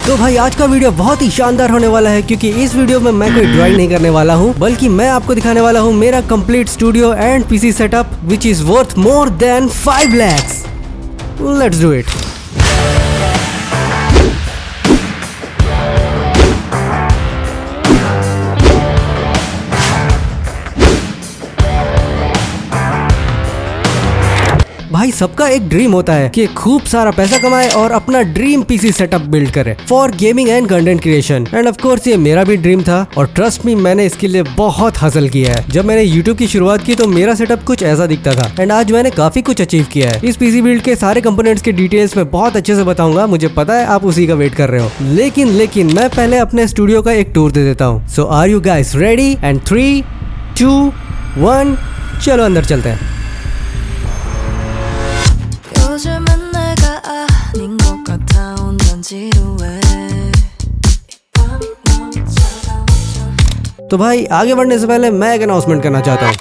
तो भाई आज का वीडियो बहुत ही शानदार होने वाला है, क्योंकि इस वीडियो में मैं कोई ड्राइंग नहीं करने वाला हूँ, बल्कि मैं आपको दिखाने वाला हूँ मेरा complete studio and PC setup which is worth more than 5 lakhs। Let's do it. भाई सबका एक ड्रीम होता है कि खूब सारा पैसा कमाए और अपना ड्रीम पीसी सेटअप बिल्ड करे for gaming and content creation. End of course ये मेरा भी ड्रीम था और ट्रस्ट मी मैंने इसके लिए बहुत हसल किया है। जब मैंने यूट्यूब की शुरुआत की तो मेरा सेटअप कुछ ऐसा दिखता था एंड आज मैंने काफी कुछ अचीव किया है। इस पीसी बिल्ड के सारे कंपोनेंट्स के डिटेल्स में बहुत अच्छे से बताऊंगा, मुझे पता है आप उसी का वेट कर रहे हो। लेकिन मैं पहले अपने स्टूडियो का एक टूर दे देता हूँ। So are you guys ready? And 3, 2, 1 चलो अंदर चलते हैं। 요즘은 내가 아닌 것 같아 운전 지루해 तो भाई आगे बढ़ने से पहले मैं एक अनाउंसमेंट करना चाहता हूँ।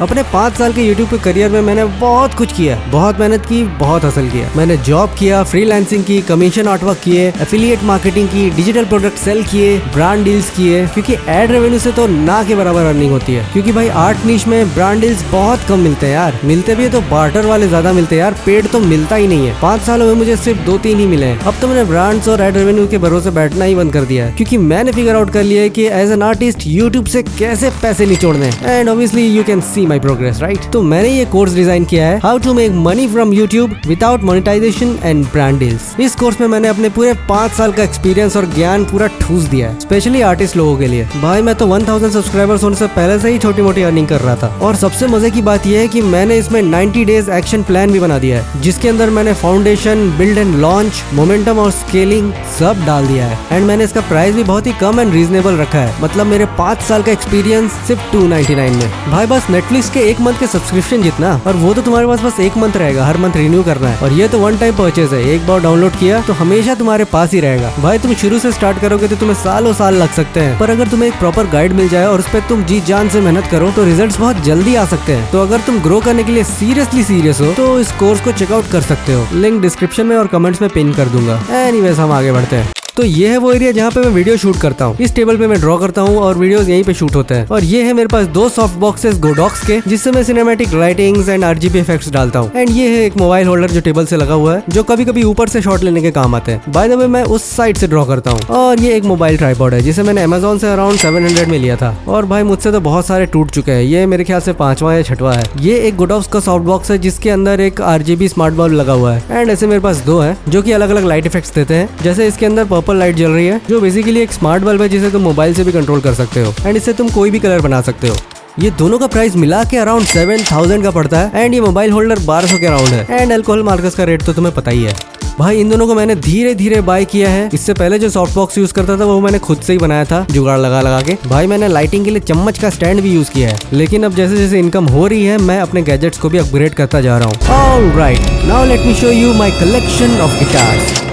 अपने 5 साल के यूट्यूब के करियर में मैंने बहुत कुछ किया, बहुत मेहनत की, बहुत हसल किया। मैंने जॉब किया, फ्रीलांसिंग की, कमीशन आर्टवर्क किए, एफिलिएट मार्केटिंग की, डिजिटल प्रोडक्ट सेल किए, ब्रांड डील्स किए, क्योंकि एड रेवेन्यू से तो ना के बराबर अर्निंग होती है। क्योंकि भाई आर्ट नीश में ब्रांड डील्स बहुत कम मिलते हैं यार, मिलते भी है तो बार्टर वाले ज्यादा मिलते हैं यार, पेड तो मिलता ही नहीं है। 5 सालों में मुझे सिर्फ 2-3 ही मिले हैं। अब तो मैंने ब्रांड्स और एड रेवेन्यू के भरोसे बैठना ही बंद कर दिया है, क्योंकि मैंने फिगर आउट कर लिया है कि एज एन आर्टिस्ट यूट्यूब से कैसे पैसे निचोड़ने। And obviously you can see my progress right. तो मैंने ये कोर्स डिजाइन किया है, how to make money from YouTube without monetization and brand deals. इस कोर्स में मैंने अपने पूरे 5 साल का एक्सपीरियंस और ज्ञान पूरा ठूस दिया है, स्पेशली आर्टिस्ट लोगों के लिए। भाई मैं तो 1000 सब्सक्राइबर्स होने से पहले से ही छोटी मोटी अर्निंग कर रहा था। और सबसे मजे की बात यह है कि मैंने इसमें 90 डेज एक्शन प्लान भी बना दिया है, जिसके अंदर मैंने foundation, build and launch, momentum और स्केलिंग सब डाल दिया है। एंड मैंने इसका प्राइस भी बहुत ही कम एंड रीजनेबल रखा है, मतलब मेरे 5 साल का एक्सपीरियंस सिर्फ 299 में। भाई बस नेटफ्लिक्स के 1 मंथ के सब्सक्रिप्शन जितना, और वो तो तुम्हारे पास बस 1 मंथ रहेगा, हर मंथ रिन्यू करना है। और ये तो वन टाइम परचेज है, एक बार डाउनलोड किया तो हमेशा तुम्हारे पास ही रहेगा। भाई तुम शुरू से स्टार्ट करोगे तो तुम्हें सालों साल लग सकते हैं, पर अगर तुम्हें एक प्रॉपर गाइड मिल जाए और उस पर तुम जी जान से मेहनत करो तो रिजल्ट्स बहुत जल्दी आ सकते हैं। तो अगर तुम ग्रो करने के लिए सीरियसली सीरियस हो तो इस कोर्स को चेकआउट कर सकते हो। लिंक डिस्क्रिप्शन में और कमेंट्स में पिन कर दूंगा। एनीवेज हम आगे बढ़ते हैं। तो ये है वो एरिया जहाँ पे मैं वीडियो शूट करता हूँ। इस टेबल पे मैं ड्रॉ करता हूँ और वीडियोस यहीं पे शूट होते हैं। और ये है मेरे पास 2 सॉफ्ट बॉक्सेस गोडॉक्स के, जिससे मैं cinematic lightings and RGB effects डालता हूँ। एंड ये है एक मोबाइल होल्डर जो टेबल से लगा हुआ है, जो कभी कभी ऊपर से शॉट लेने के काम आते हैं। बाय द वे मैं उस साइड से ड्रॉ करता हूँ। और ये एक मोबाइल ट्राइपॉड है, जिसे मैंने Amazon से अराउंड 700 में लिया था। और भाई मुझसे तो बहुत सारे टूट चुके हैं, ये मेरे ख्याल से 5वां या 6वां है। ये एक गोडॉक्स का सॉफ्ट बॉक्स है, जिसके अंदर एक RGB स्मार्ट बल्ब लगा हुआ है। एंड ऐसे मेरे पास 2 है जो की अलग अलग लाइट इफेक्ट्स देते हैं। जैसे इसके अंदर पर्पल लाइट जल रही है, जो बेसिकली एक स्मार्ट बल्ब है जिसे तुम मोबाइल से भी कंट्रोल कर सकते हो। एंड इससे तुम कोई भी कलर बना सकते हो। ये दोनों का प्राइस मिला के अराउंड 7000 का पड़ता है। एंड ये मोबाइल होल्डर 1200 के अराउंड है। एंड अल्कोहल मार्कर्स का रेट तो तुम्हें पता ही है। भाई इन दोनों को मैंने धीरे धीरे बाय किया है। इससे पहले जो सॉफ्ट बॉक्स यूज करता था वो मैंने खुद से ही बनाया था, जुगाड़ लगा के। भाई मैंने लाइटिंग के लिए चम्मच का स्टैंड भी यूज किया है। लेकिन अब जैसे जैसे इनकम हो रही है मैं अपने गैजेट्स को भी अपग्रेड करता जा रहा हूँ। Alright, now let me show you my collection of guitars.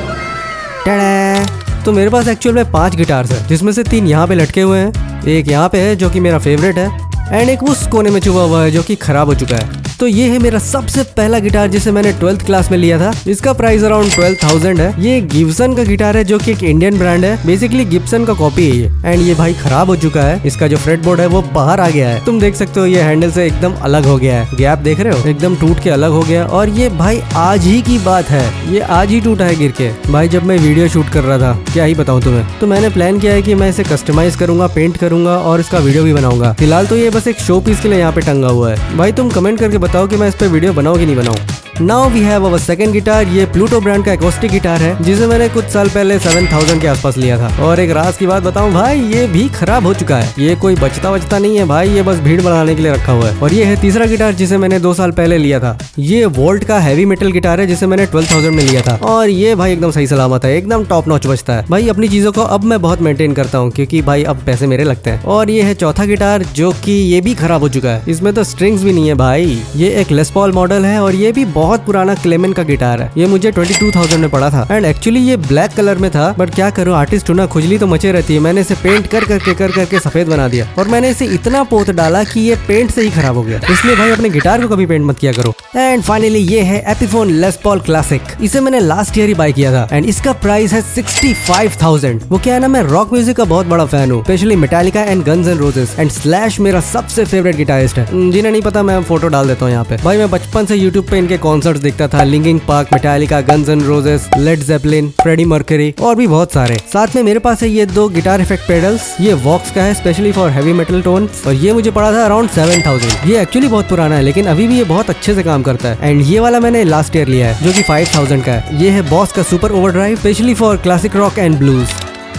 तो मेरे पास एक्चुअल में 5 गिटार्स है, जिसमें से 3 यहाँ पे लटके हुए हैं, एक यहाँ पे है जो कि मेरा फेवरेट है, एंड एक उस कोने में छुपा हुआ है जो कि खराब हो चुका है। तो ये है मेरा सबसे पहला गिटार, जिसे मैंने 12th क्लास में लिया था। इसका प्राइस अराउंड 12,000 है। ये गिब्सन का गिटार है, जो कि एक इंडियन ब्रांड है, बेसिकली गिब्सन का कॉपी है ये। एंड ये भाई खराब हो चुका है, इसका जो फ्रेट बोर्ड है वो बाहर आ गया है। तुम देख सकते हो ये हैंडल से एकदम अलग हो गया है, गैप देख रहे हो, एकदम टूट के अलग हो गया। और ये भाई आज ही की बात है, ये आज ही टूटा है गिर के। भाई जब मैं वीडियो शूट कर रहा था, क्या ही बताऊं तुम्हें, तो मैंने प्लान किया है कि मैं इसे कस्टमाइज करूंगा, पेंट करूंगा और इसका वीडियो भी बनाऊंगा। फिलहाल तो ये बस एक शो पीस के लिए यहाँ पे टंगा हुआ है। भाई तुम कमेंट करके बताओ कि मैं इस पे वीडियो बनाओ कि नहीं बनाऊं। Now we have our second guitar. ये प्लूटो ब्रांड का एकोस्टिक गिटार है, जिसे मैंने कुछ साल पहले 7000 के आसपास लिया था। और एक राज की बात बताऊं भाई, ये भी खराब हो चुका है। ये कोई बचता नहीं है भाई, ये बस भीड़ बनाने के लिए रखा हुआ है। और ये है तीसरा गिटार, जिसे मैंने 2 साल पहले लिया था। ये वोल्ट का हैवी मेटल गिटार है, जिसे मैंने 12000 में लिया था। और ये भाई एकदम सही सलामत है, एकदम टॉप नॉच बजता है। भाई अपनी चीजों को अब मैं बहुत मेंटेन करता हूँ, क्योंकि भाई अब पैसे मेरे लगते हैं। और ये है चौथा गिटार, जो कि ये भी खराब हो चुका है। इसमें तो स्ट्रिंग्स भी नहीं है भाई। ये एक लेस पॉल मॉडल है और ये भी बहुत बहुत पुराना क्लेमेन का गिटार है। ये मुझे 22,000 में पड़ा था एंड एक्चुअली ये ब्लैक कलर में था, बट क्या करूँ, आर्टिस्ट हूँ ना, खुजली तो मचे रहती है। मैंने इसे पेंट कर करके सफेद बना दिया और मैंने इसे इतना पोत डाला कि ये पेंट से ही खराब हो गया। इसलिए भाई अपने गिटार को कभी पेंट मत किया करो। एंड फाइनली ये है एपिफोन लेस पॉल क्लासिक। इसे मैंने लास्ट ईयर ही बाय किया था एंड इसका प्राइस है 65,000। वो क्या है ना, मैं रॉक म्यूजिक का बहुत बड़ा फैन हूँ, specially Metallica and guns and roses and slash मेरा सबसे फेवरेट गिटारिस्ट है। जिन्हें नहीं पता मैं फोटो डाल देता हूँ यहाँ पे। भाई मैं बचपन से यूट्यूब पे इनके कॉन्सर्ट्स देखता था, Linkin Park, Metallica, guns and roses, Led Zeppelin, Freddie Mercury और भी बहुत सारे। साथ में मेरे पास है ये दो गिटार इफेक्ट पेडल्स, ये वॉक्स का है specially for heavy metal tone और ये मुझे पड़ा था अराउंड 7,000। ये एक्चुअली बहुत पुराना है लेकिन अभी भी ये बहुत अच्छे से काम करता है। एंड ये वाला मैंने लास्ट ईयर लिया है जो कि 5,000 का है। ये है बॉस का super overdrive specially for classic rock and blues.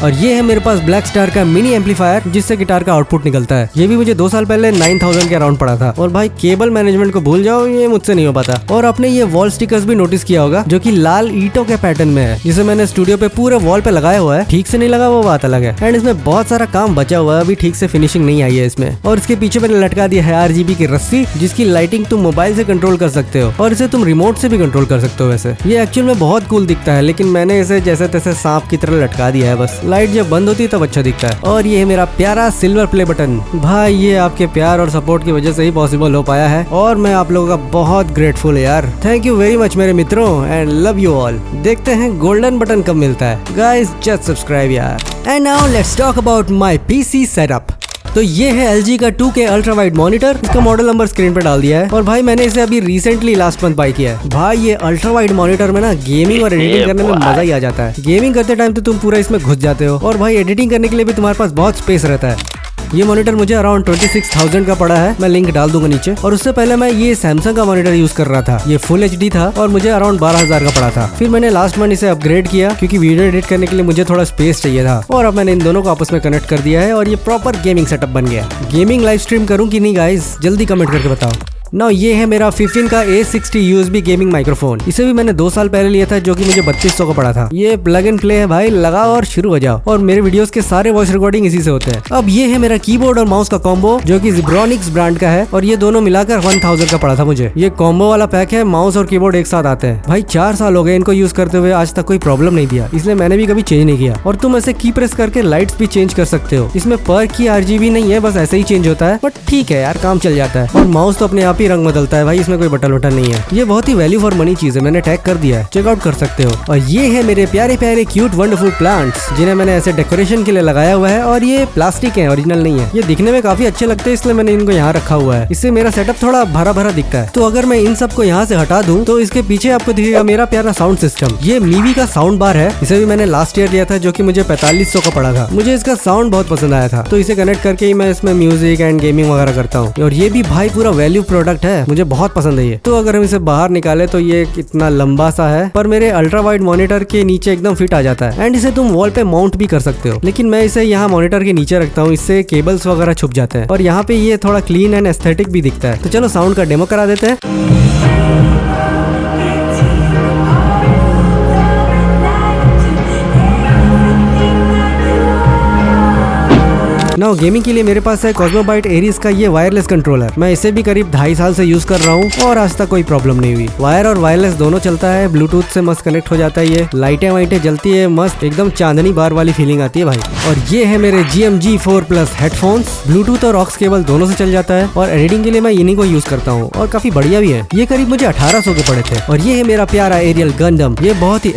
और ये है मेरे पास ब्लैक स्टार का मिनी एम्पलीफायर जिससे गिटार का आउटपुट निकलता है। ये भी मुझे 2 साल पहले 9,000 के अराउंड पड़ा था। और भाई केबल मैनेजमेंट को भूल जाओ, ये मुझसे नहीं हो पाता। और आपने ये वॉल स्टिकर्स भी नोटिस किया होगा जो कि लाल ईंटों के पैटर्न में है, जिसे मैंने स्टूडियो पे पूरे वॉल पे लगाया हुआ है। ठीक से नहीं लगा वो बात अलग है एंड इसमें बहुत सारा काम बचा हुआ है, अभी ठीक से फिनिशिंग नहीं आई है इसमें। और इसके पीछे मैंने लटका दिया है RGB की रस्सी जिसकी लाइटिंग तुम मोबाइल से कंट्रोल कर सकते हो और इसे तुम रिमोट से भी कंट्रोल कर सकते हो। वैसे ये एक्चुअल में बहुत कूल दिखता है लेकिन मैंने इसे जैसे तैसे सांप की तरह लटका दिया है बस। लाइट जब बंद होती तब अच्छा दिखता है। और ये है मेरा प्यारा सिल्वर प्ले बटन। भाई ये आपके प्यार और सपोर्ट की वजह से ही पॉसिबल हो पाया है और मैं आप लोगों का बहुत ग्रेटफुल है यार। थैंक यू वेरी मच मेरे मित्रों एंड लव यू ऑल। देखते हैं गोल्डन बटन कब मिलता है। गाइस जस्ट सब्सक्राइब यार। And now let's talk about my PC setup. तो ये है LG का 2K अल्ट्रा वाइड मॉनिटर। इसका मॉडल नंबर स्क्रीन पे डाल दिया है और भाई मैंने इसे अभी रिसेंटली लास्ट मंथ बाय किया है। भाई ये अल्ट्रा वाइड मॉनिटर में ना गेमिंग और एडिटिंग करने में मजा ही आ जाता है। गेमिंग करते टाइम तो तुम पूरा इसमें घुस जाते हो और भाई एडिटिंग करने के लिए भी तुम्हारे पास बहुत स्पेस रहता है। ये मॉनिटर मुझे अराउंड 26,000 का पड़ा है, मैं लिंक डाल दूंगा नीचे। और उससे पहले मैं ये सैमसंग का मॉनिटर यूज कर रहा था, ये फुल HD था और मुझे अराउंड 12,000 का पड़ा था। फिर मैंने लास्ट मंथ इसे अपग्रेड किया क्योंकि वीडियो एडिट करने के लिए मुझे थोड़ा स्पेस चाहिए था और अब मैंने इन दोनों को आपस में कनेक्ट कर दिया है और ये प्रॉपर गेमिंग सेटअप बन गया। गेमिंग लाइव स्ट्रीम करूँ कि नहीं गाइस, जल्दी कमेंट करके बताओ। ना ये है मेरा फिफिन का A60 USB गेमिंग माइक्रोफोन। इसे भी मैंने 2 साल पहले लिया था जो कि मुझे 3200 का पड़ा था। ये प्लग एंड प्ले है भाई, लगाओ और शुरू हो जाओ। और मेरे वीडियोस के सारे वॉइस रिकॉर्डिंग इसी से होते हैं। अब ये है मेरा कीबोर्ड और माउस का कॉम्बो जो कि Zebronics ब्रांड का है और ये दोनों मिलाकर 1,000 का पड़ा था मुझे। ये कॉम्बो वाला पैक है, माउस और कीबोर्ड एक साथ आते हैं। भाई 4 साल हो गए इनको यूज करते हुए, आज तक कोई प्रॉब्लम नहीं दिया, इसलिए मैंने भी कभी चेंज नहीं किया। और तुम ऐसे की प्रेस करके लाइट्स भी चेंज कर सकते हो। इसमें पर की RGB नहीं है, बस ऐसे ही चेंज होता है, बट ठीक है यार, काम चल जाता है। और माउस तो अपने आप ही रंग बदलता है भाई, इसमें कोई बटन वटन नहीं है। ये बहुत ही वैल्यू फॉर मनी चीज है, मैंने टैग कर दिया है, चेकआउट कर सकते हो। और ये है मेरे प्यारे प्यारे क्यूट वंडरफुल प्लांट्स जिन्हें मैंने ऐसे डेकोरेशन के लिए लगाया हुआ है और ये प्लास्टिक है, ओरिजिनल नहीं है। ये दिखने में काफी अच्छे लगते हैं इसलिए मैंने इनको यहाँ रखा हुआ है। इससे मेरा सेटअप थोड़ा भरा भरा दिखता है। तो अगर मैं इन सबको यहाँ से हटा दूं तो इसके पीछे आपको दिखेगा मेरा प्यारा साउंड सिस्टम। ये मीवी का साउंड बार है, इसे भी मैंने लास्ट ईयर लिया था जो कि मुझे 4500 का पड़ा था। मुझे इसका साउंड बहुत पसंद आया था तो इसे कनेक्ट करके ही मैं इसमें म्यूजिक एंड गेमिंग वगैरह करता हूँ। और ये भी भाई पूरा वैल्यू प्रोडक्ट है, मुझे बहुत पसंद है ये। तो अगर हम इसे बाहर निकाले तो ये कितना लंबा सा है पर मेरे अल्ट्रा वाइड मॉनिटर के नीचे एकदम फिट आ जाता है। एंड इसे तुम वॉल पे माउंट भी कर सकते हो, लेकिन मैं इसे यहाँ मॉनिटर के नीचे रखता हूँ, इससे केबल्स वगैरह छुप जाते हैं और यहाँ पे ये थोड़ा क्लीन एंड एस्थेटिक भी दिखता है। तो चलो साउंड का डेमो करा देते हैं। नाउ गेमिंग के लिए मेरे पास है Cosmo Byte Aries का ये वायरलेस कंट्रोलर। मैं इसे भी करीब 2.5 साल से यूज कर रहा हूँ और आज तक कोई प्रॉब्लम नहीं हुई। वायर और वायरलेस दोनों चलता है, ब्लूटूथ से मस्त कनेक्ट हो जाता है। ये लाइटें वाइटें जलती है मस्त, एकदम चांदनी बार वाली फीलिंग आती है भाई। और ये है मेरे GMG4 Plus हेडफोन्स, ब्लूटूथ और ऑक्स केबल दोनों से चल जाता है और एडिटिंग के लिए मैं इन्हीं को यूज करता हूँ और काफी बढ़िया भी है। ये करीब मुझे 1800 के पड़े थे। और ये है मेरा प्यारा एरियल गंडम। ये बहुत ही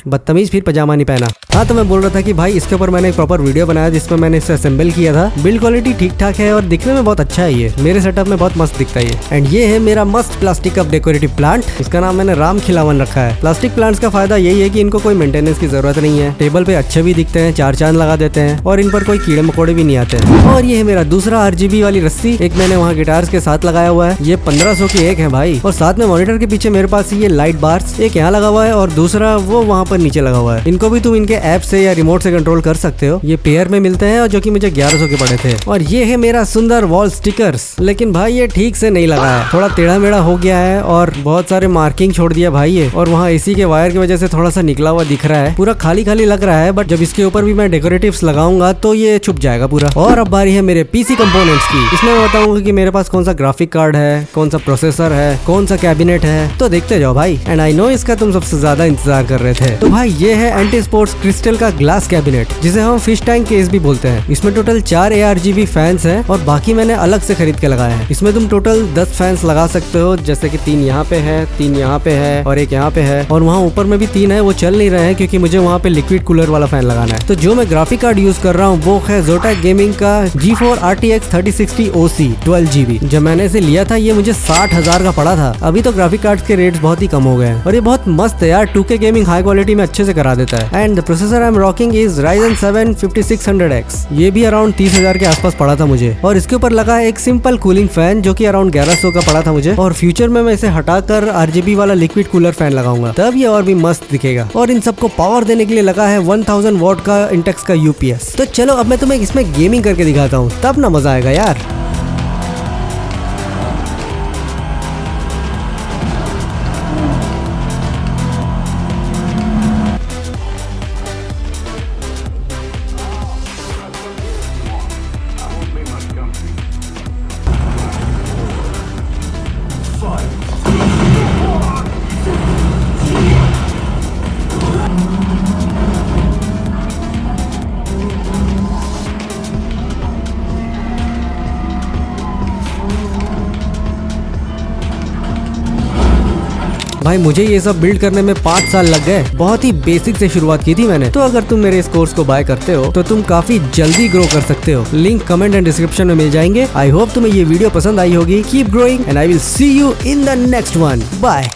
बदतमीज, फिर पजामा नहीं पहना। हाँ तो मैं बोल रहा था कि भाई इसके ऊपर मैंने एक प्रॉपर वीडियो बनाया जिसमें मैंने इसे असेंबल किया था। बिल्ड क्वालिटी ठीक ठाक है और दिखने में बहुत अच्छा है। ये मेरे सेटअप में बहुत मस्त दिखता है ये। एंड ये है मेरा मस्त प्लास्टिक कप डेकोरेटिव प्लांट, इसका नाम मैंने राम खिलावन रखा है। प्लास्टिक प्लांट्स का फायदा यही है कि इनको कोई मेंटेनेंस की जरूरत नहीं है, टेबल पे अच्छे भी दिखते हैं, 4 चांद लगा देते हैं और इन पर कोई कीड़े मकोड़े भी नहीं आते हैं। और ये है मेरा दूसरा RGB वाली रस्सी, एक मैंने वहाँ गिटार्स के साथ लगाया हुआ है। ये 1500 की एक है भाई। और साथ में मॉनिटर के पीछे मेरे पास ये लाइट बार्स, एक यहाँ लगा हुआ है और दूसरा वो वहाँ पर नीचे लगा हुआ है। इनको भी तुम इनके ऐप से या रिमोट से कंट्रोल कर सकते हो। ये पेयर में मिलते हैं और जो कि मुझे 1100 के पड़े थे। और ये है मेरा सुंदर वॉल स्टिकर्स, लेकिन भाई ये ठीक से नहीं लगा है, थोड़ा टेढ़ा मेढ़ा हो गया है और बहुत सारे मार्किंग छोड़ दिया भाई ये। और वहाँ एसी के वायर की वजह से थोड़ा सा निकला हुआ दिख रहा है, पूरा खाली खाली लग रहा है। बट जब इसके ऊपर भी मैं डेकोरेटिव्स लगाऊंगा तो ये छुप जाएगा पूरा। और अब बारी है मेरे पीसी कंपोनेंट्स की। इसमें मैं बताऊंगा कि मेरे पास कौन सा ग्राफिक कार्ड है, कौन सा प्रोसेसर है, कौन सा कैबिनेट है, तो देखते जाओ भाई। एंड आई नो इसका तुम सबसे ज्यादा इंतजार कर रहे थे। तो भाई ये है एंटी स्पोर्ट्स क्रिस्टल का ग्लास कैबिनेट, जिसे हम फिश टैंक केस भी बोलते हैं। इसमें टोटल 4 ARGB फैंस हैं और बाकी मैंने अलग से खरीद के लगाए हैं। इसमें तुम टोटल 10 फैंस लगा सकते हो, जैसे कि 3 यहाँ पे है, 3 यहाँ पे है और 1 यहाँ पे है। और वहाँ ऊपर में भी 3 है, वो चल नहीं रहे हैं क्योंकि मुझे वहाँ पे लिक्विड कूलर वाला फैन लगाना है। तो जो मैं ग्राफिक कार्ड यूज कर रहा हूँ वो है Zotac गेमिंग का G4 RTX 3060 OC 12GB। जब मैंने इसे लिया था ये मुझे 60,000 का पड़ा था। अभी तो ग्राफिक कार्ड्स के रेट्स बहुत ही कम हो गए हैं और ये बहुत मस्त है यार, 2K गेमिंग हाई क्वालिटी में अच्छे से करा देता है। And the processor I am rocking is Ryzen 7 5600X। ये भी अराउंड 30,000 के आसपास पड़ा था मुझे। और इसके ऊपर लगा है एक सिंपल कूलिंग फैन जो कि अराउंड 1100 का पड़ा था मुझे। और फ्यूचर में मैं इसे हटाकर RGB वाला लिक्विड कूलर फैन लगाऊंगा, तब ये और भी मस्त दिखेगा। और इन सबको पावर देने के लिए लगा है 1000 वॉट का इंटेक्स का UPS। तो चलो अब मैं तुम्हें इसमें गेमिंग करके दिखाता हूँ, तब ना मजा आएगा यार। भाई मुझे ये सब बिल्ड करने में 5 साल लग गए। बहुत ही बेसिक से शुरुआत की थी मैंने। तो अगर तुम मेरे इस कोर्स को बाय करते हो तो तुम काफी जल्दी ग्रो कर सकते हो। लिंक कमेंट एंड डिस्क्रिप्शन में मिल जाएंगे। आई होप तुम्हें ये वीडियो पसंद आई होगी। Keep growing and I will see you in the next one. Bye.